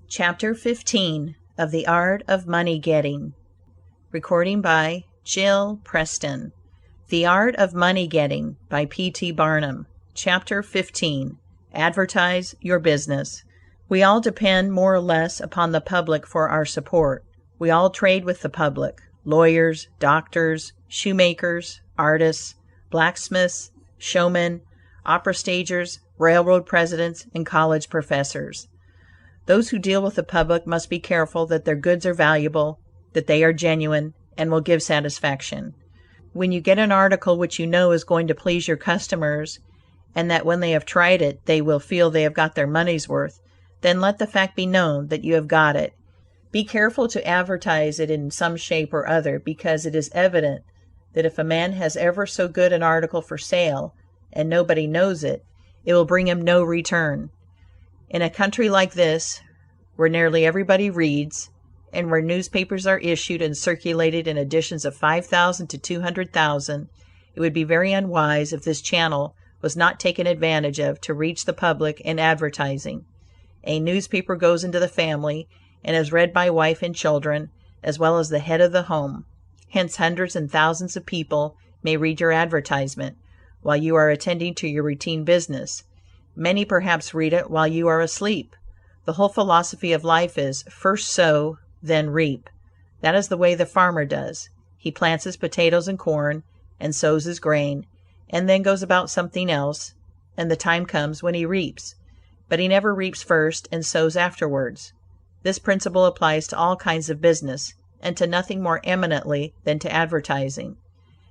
Chapter 15 of the Art of Money Getting. Recording by Jill Preston. The Art of Money Getting by P.T. Barnum. Chapter 15. Advertise Your Business. We all depend more or less upon the public for our support. We all trade with the public. Lawyers, doctors, shoemakers, artists, blacksmiths, showmen, opera stagers, railroad presidents, and college professors. Those who deal with the public must be careful that their goods are valuable, that they are genuine, and will give satisfaction. When you get an article which you know is going to please your customers, and that when they have tried it they will feel they have got their money's worth, then let the fact be known that you have got it. Be careful to advertise it in some shape or other, because it is evident that if a man has ever so good an article for sale, and nobody knows it, it will bring him no return. In a country like this, where nearly everybody reads, and where newspapers are issued and circulated in editions of 5,000 to 200,000, it would be very unwise if this channel was not taken advantage of to reach the public in advertising. A newspaper goes into the family and is read by wife and children, as well as the head of the home. Hence hundreds and thousands of people may read your advertisement while you are attending to your routine business. Many perhaps read it while you are asleep. The whole philosophy of life is, first sow, then reap. That is the way the farmer does. He plants his potatoes and corn, and sows his grain, and then goes about something else, and the time comes when he reaps. But he never reaps first and sows afterwards. This principle applies to all kinds of business, and to nothing more eminently than to advertising.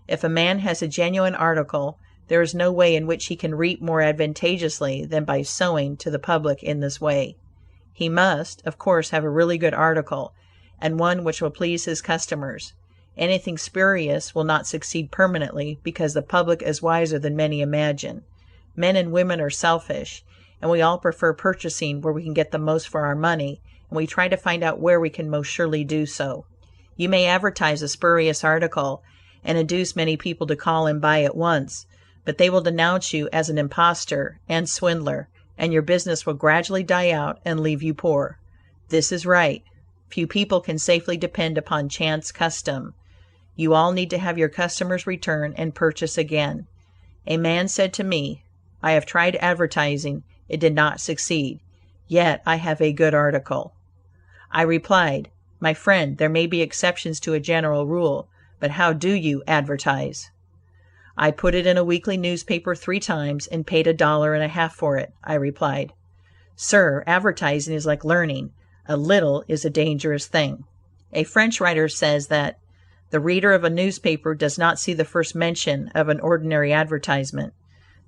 If a man has a genuine article, there is no way in which he can reap more advantageously than by sowing to the public in this way. He must, of course, have a really good article, and one which will please his customers. Anything spurious will not succeed permanently, because the public is wiser than many imagine. Men and women are selfish, and we all prefer purchasing where we can get the most for our money, and we try to find out where we can most surely do so. You may advertise a spurious article and induce many people to call and buy at once, but they will denounce you as an impostor and swindler, and your business will gradually die out and leave you poor. This is right. Few people can safely depend upon chance custom. You all need to have your customers return and purchase again. A man said to me, "I have tried advertising. It did not succeed. Yet I have a good article." I replied, "My friend, there may be exceptions to a general rule, but how do you advertise?" "I put it in a weekly newspaper 3 times and paid $1.50 for it," I replied. "Sir, advertising is like learning. A little is a dangerous thing." A French writer says that the reader of a newspaper does not see the first mention of an ordinary advertisement.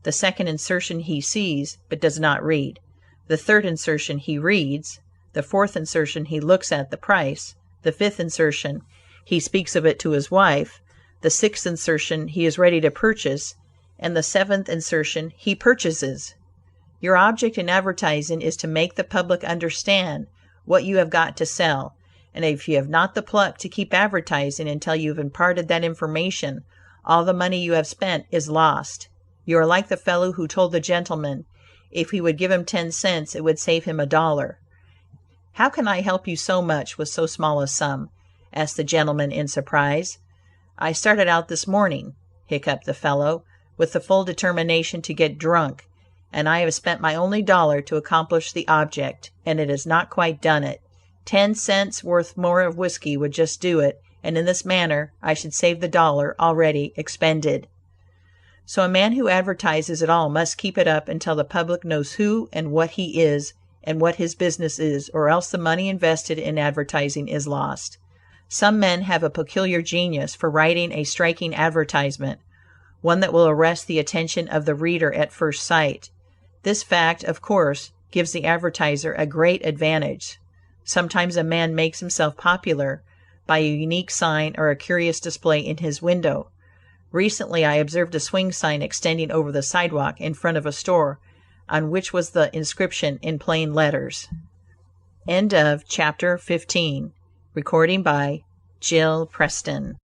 The second insertion he sees, but does not read. The third insertion he reads. The fourth insertion he looks at the price. The fifth insertion he speaks of it to his wife. The sixth insertion he is ready to purchase, and the seventh insertion he purchases. Your object in advertising is to make the public understand what you have got to sell, and if you have not the pluck to keep advertising until you have imparted that information, all the money you have spent is lost. You are like the fellow who told the gentleman if he would give him 10 cents it would save him $1. "How can I help you so much with so small a sum?" asked the gentleman in surprise. "I started out this morning," hiccuped the fellow, "with the full determination to get drunk, and I have spent my only $1 to accomplish the object, and it has not quite done it. 10 cents worth more of whiskey would just do it, and in this manner I should save the $1 already expended." So a man who advertises at all must keep it up until the public knows who and what he is and what his business is, or else the money invested in advertising is lost. Some men have a peculiar genius for writing a striking advertisement, one that will arrest the attention of the reader at first sight. This fact, of course, gives the advertiser a great advantage. Sometimes a man makes himself popular by a unique sign or a curious display in his window. Recently I observed a swing sign extending over the sidewalk in front of a store, on which was the inscription in plain letters. End of chapter 15. Recording by Jill Preston.